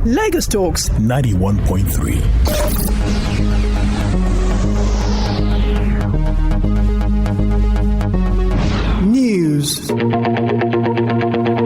Lagos Talks 91.3. News.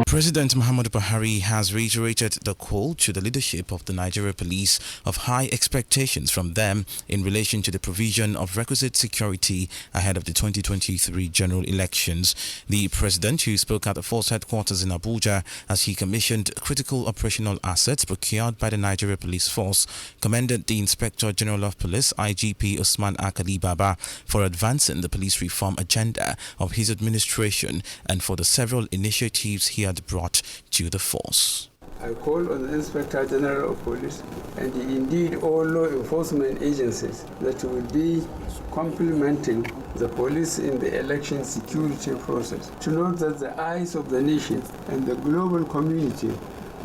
President Muhammadu Buhari has reiterated the call to the leadership of the Nigeria police of high expectations from them in relation to the provision of requisite security ahead of the 2023 general elections. The president, who spoke at the force headquarters in Abuja as he commissioned critical operational assets procured by the Nigeria Police Force, commended the Inspector General of Police, IGP Usman Akali Baba, for advancing the police reform agenda of his administration and for the several initiatives he had brought to the force. I call on the Inspector General of Police and indeed all law enforcement agencies that will be complementing the police in the election security process to note that the eyes of the nation and the global community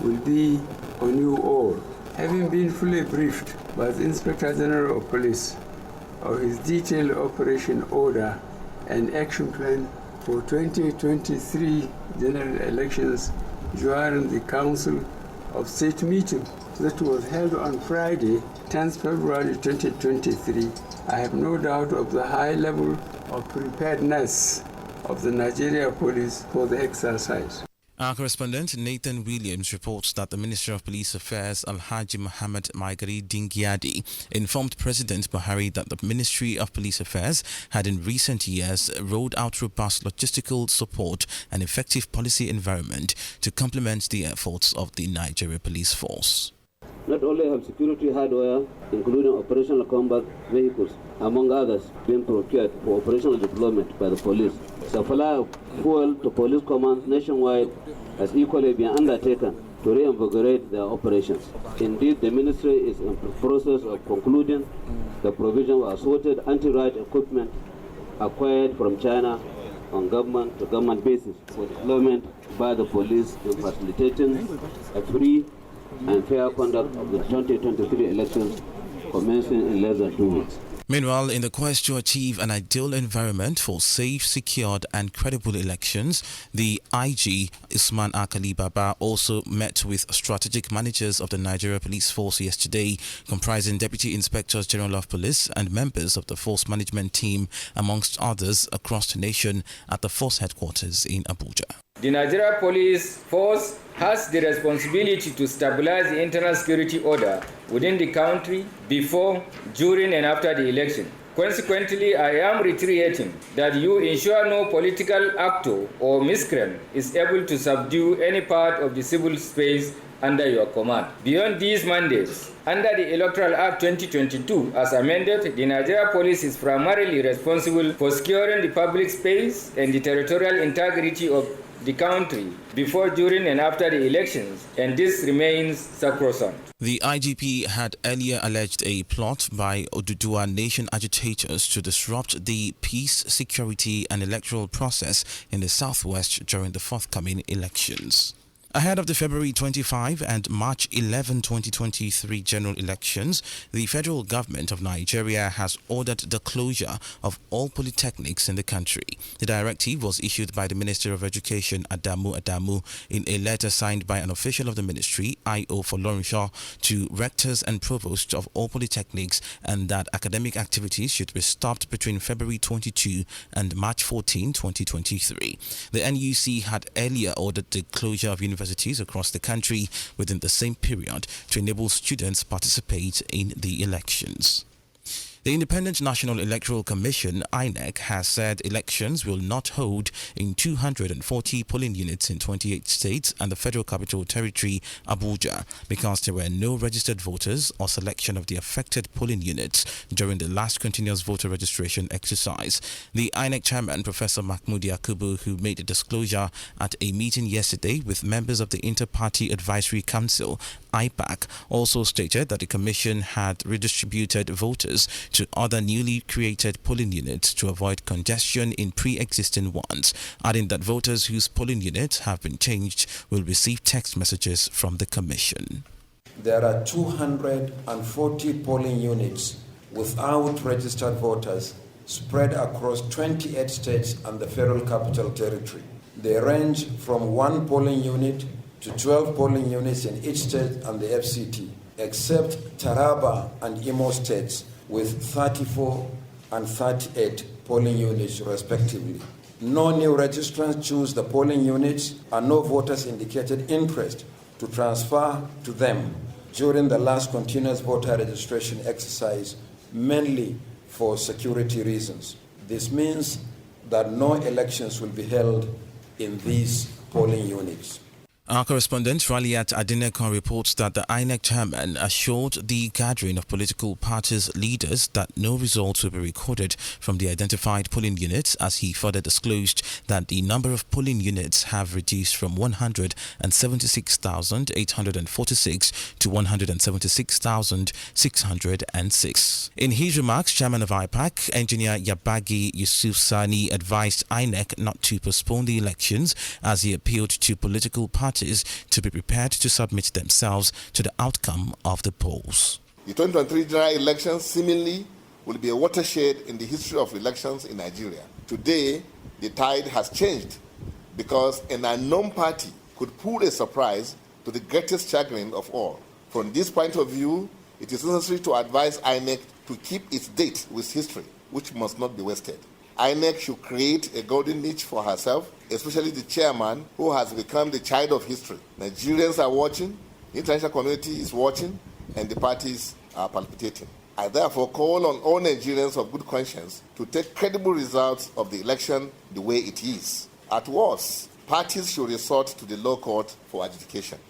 will be on you all. Having been fully briefed by the Inspector General of Police of his detailed operation order and action plan for 2023 general elections during the Council of State meeting that was held on Friday, 10th February 2023, I have no doubt of the high level of preparedness of the Nigeria Police for the exercise. Our correspondent Nathan Williams reports that the Minister of Police Affairs Alhaji Muhammad Maigari Dingyadi informed President Buhari that the Ministry of Police Affairs had in recent years rolled out robust logistical support and effective policy environment to complement the efforts of the Nigeria Police Force. Not only have security hardware, including operational combat vehicles, among others, been procured for operational deployment by the police. Supply of fuel to police commands nationwide has equally been undertaken to reinvigorate their operations. Indeed, the ministry is in the process of concluding the provision of assorted anti-riot equipment acquired from China on government-to-government basis for deployment by the police in facilitating a free and fair conduct of the 2023 elections commencing in less than 2 weeks. Meanwhile, in the quest to achieve an ideal environment for safe, secured and credible elections, the IG Usman Akali Baba also met with strategic managers of the Nigeria Police Force yesterday, comprising Deputy Inspectors General of Police and members of the Force Management Team, amongst others, across the nation at the Force headquarters in Abuja. The Nigeria Police Force has the responsibility to stabilize the internal security order within the country before, during and after the election. Consequently, I am reiterating that you ensure no political actor or miscreant is able to subdue any part of the civil space under your command. Beyond these mandates, under the Electoral Act 2022, as amended, the Nigeria Police is primarily responsible for securing the public space and the territorial integrity of the country before, during and after the elections, and this remains sacrosanct. The IGP had earlier alleged a plot by Oduduwa Nation agitators to disrupt the peace, security and electoral process in the southwest during the forthcoming elections. Ahead of the February 25 and March 11, 2023 general elections, the federal government of Nigeria has ordered the closure of all polytechnics in the country. The directive was issued by the Minister of Education, Adamu, in a letter signed by an official of the ministry, I.O. Folorunsho, to rectors and provosts of all polytechnics, and that academic activities should be stopped between February 22 and March 14, 2023. The NUC had earlier ordered the closure of universities across the country within the same period to enable students participate in the elections. The Independent National Electoral Commission, INEC, has said elections will not hold in 240 polling units in 28 states and the Federal Capital Territory, Abuja, because there were no registered voters or selection of the affected polling units during the last continuous voter registration exercise. The INEC chairman, Professor Mahmoud Yakubu, who made the disclosure at a meeting yesterday with members of the Inter-Party Advisory Council, IPAC, also stated that the commission had redistributed voters to other newly created polling units to avoid congestion in pre-existing ones, adding that voters whose polling units have been changed will receive text messages from the commission. There are 240 polling units without registered voters spread across 28 states and the Federal Capital Territory. They range from 1 polling unit to 12 polling units in each state and the FCT, except Taraba and Imo states with 34 and 38 polling units respectively. No new registrants choose the polling units and no voters indicated interest to transfer to them during the last continuous voter registration exercise, mainly for security reasons. This means that no elections will be held in these polling units. Our correspondent Raliat Adinekon reports that the INEC chairman assured the gathering of political parties' leaders that no results will be recorded from the identified polling units, as he further disclosed that the number of polling units have reduced from 176,846 to 176,606. In his remarks, Chairman of IPAC, Engineer Yabagi Yusuf Sani, advised INEC not to postpone the elections, as he appealed to political parties to be prepared to submit themselves to the outcome of the polls. The 2023 general elections seemingly will be a watershed in the history of elections in Nigeria. Today, the tide has changed because an unknown party could pull a surprise to the greatest chagrin of all. From this point of view, it is necessary to advise INEC to keep its date with history, which must not be wasted. INEC should create a golden niche for herself, especially the chairman, who has become the child of history. Nigerians are watching, the international community is watching, and the parties are palpitating. I therefore call on all Nigerians of good conscience to take credible results of the election the way it is. At worst, parties should resort to the law court for adjudication.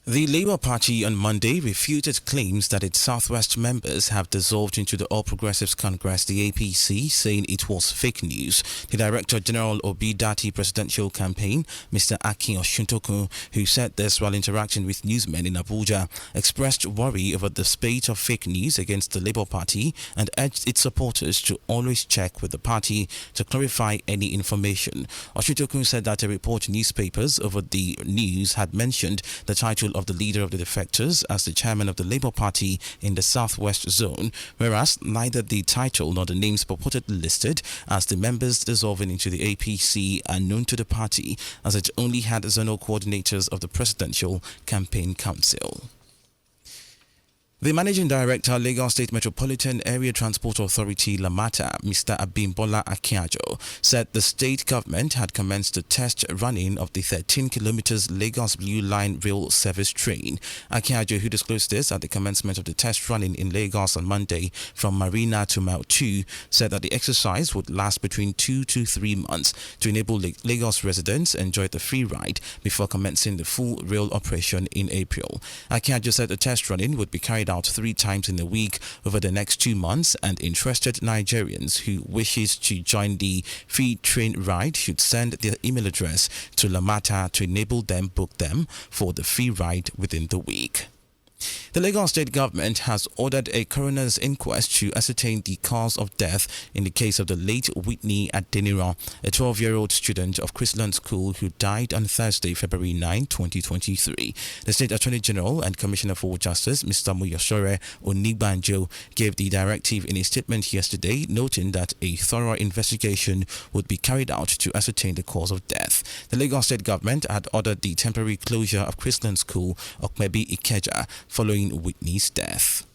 The Labour Party on Monday refuted claims that its Southwest members have dissolved into the All Progressives Congress, the APC, saying it was fake news. The Director General of Obidati Presidential Campaign, Mr. Akin Oshuntokun, who said this while interacting with newsmen in Abuja, expressed worry over the spate of fake news against the Labour Party and urged its supporters to always check with the party to clarify any information. Oshuntokun said that a report in newspapers over the news had mentioned the title of the leader of the defectors as the chairman of the Labour Party in the Southwest Zone, whereas neither the title nor the names purportedly listed as the members dissolving into the APC are known to the party, as it only had zonal coordinators of the Presidential Campaign Council. The Managing Director, Lagos State Metropolitan Area Transport Authority, Lamata, Mr. Abimbola Akinjo, said the state government had commenced the test running of the 13 kilometers Lagos Blue Line rail service train. Akinjo, who disclosed this at the commencement of the test running in Lagos on Monday from Marina to Mile 2, said that the exercise would last between 2 to 3 months to enable Lagos residents enjoy the free ride before commencing the full rail operation in April. Akinjo said the test running would be carried out 3 times in a week over the next 2 months, and interested Nigerians who wishes to join the free train ride should send their email address to Lamata to enable them book them for the free ride within the week. The Lagos State Government has ordered a coroner's inquest to ascertain the cause of death in the case of the late Whitney Adeniro, a 12-year-old student of Chrisland School who died on Thursday, February 9, 2023. The State Attorney General and Commissioner for Justice, Mr. Muyosore Onigbanjo, gave the directive in a statement yesterday, noting that a thorough investigation would be carried out to ascertain the cause of death. The Lagos State Government had ordered the temporary closure of Chrisland School, Okmebi Ikeja, following Whitney's death.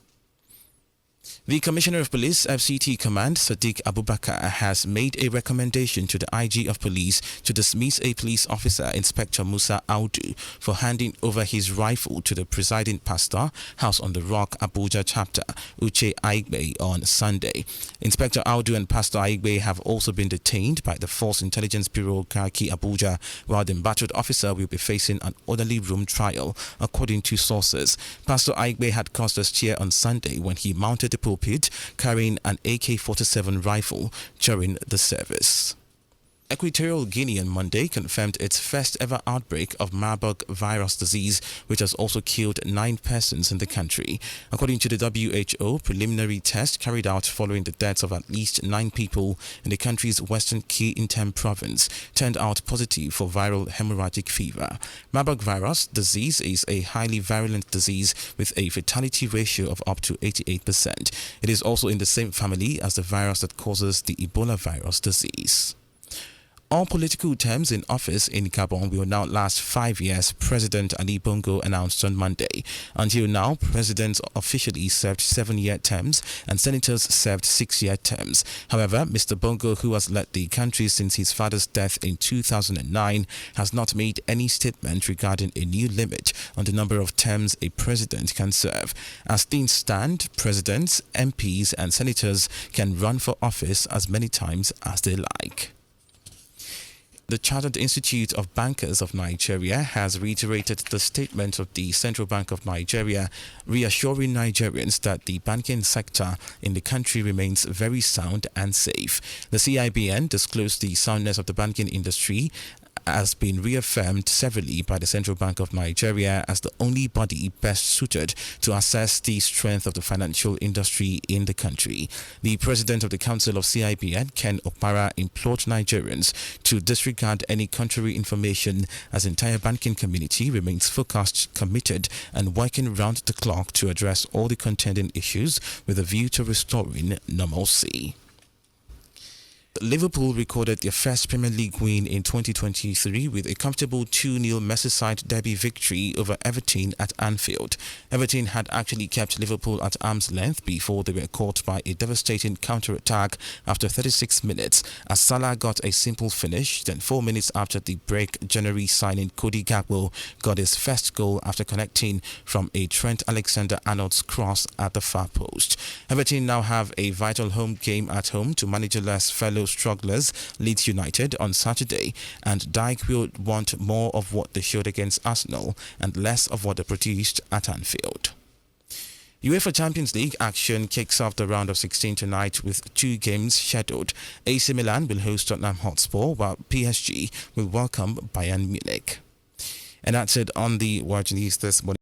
The Commissioner of Police, FCT Command, Sadiq Abubakar, has made a recommendation to the IG of Police to dismiss a police officer, Inspector Musa Audu, for handing over his rifle to the presiding pastor, House on the Rock, Abuja chapter, Uche Aigbe, on Sunday. Inspector Audu and Pastor Aigbe have also been detained by the Force Intelligence Bureau, Kaki, Abuja, while the embattled officer will be facing an orderly room trial, according to sources. Pastor Aigbe had caused a stir on Sunday when he mounted the pulpit carrying an AK-47 rifle during the service. Equatorial Guinea on Monday confirmed its first ever outbreak of Marburg virus disease, which has also killed 9 persons in the country. According to the WHO, preliminary tests carried out following the deaths of at least 9 people in the country's western Ki-Intem province turned out positive for viral hemorrhagic fever. Marburg virus disease is a highly virulent disease with a fatality ratio of up to 88%. It is also in the same family as the virus that causes the Ebola virus disease. All political terms in office in Gabon will now last 5 years, President Ali Bongo announced on Monday. Until now, presidents officially served 7-year terms and senators served 6-year terms. However, Mr. Bongo, who has led the country since his father's death in 2009, has not made any statement regarding a new limit on the number of terms a president can serve. As things stand, presidents, MPs and senators can run for office as many times as they like. The Chartered Institute of Bankers of Nigeria has reiterated the statement of the Central Bank of Nigeria, reassuring Nigerians that the banking sector in the country remains very sound and safe. The CIBN disclosed the soundness of the banking industry has been reaffirmed severally by the Central Bank of Nigeria as the only body best suited to assess the strength of the financial industry in the country. The president of the Council of CIBN, Ken Okpara, implored Nigerians to disregard any contrary information as the entire banking community remains focused, committed and working round the clock to address all the contending issues with a view to restoring normalcy. Liverpool recorded their first Premier League win in 2023 with a comfortable 2-0 Merseyside derby victory over Everton at Anfield. Everton had actually kept Liverpool at arm's length before they were caught by a devastating counter-attack after 36 minutes as Salah got a simple finish. Then 4 minutes after the break, January signing Cody Gakpo got his first goal after connecting from a Trent Alexander-Arnold's cross at the far post. Everton now have a vital home game at home to managerless fellow strugglers Leeds United on Saturday, and Dyke will want more of what they showed against Arsenal and less of what they produced at Anfield. UEFA Champions League action kicks off the round of 16 tonight with 2 games scheduled. AC Milan will host Tottenham Hotspur while PSG will welcome Bayern Munich. And that's it on the World News this morning.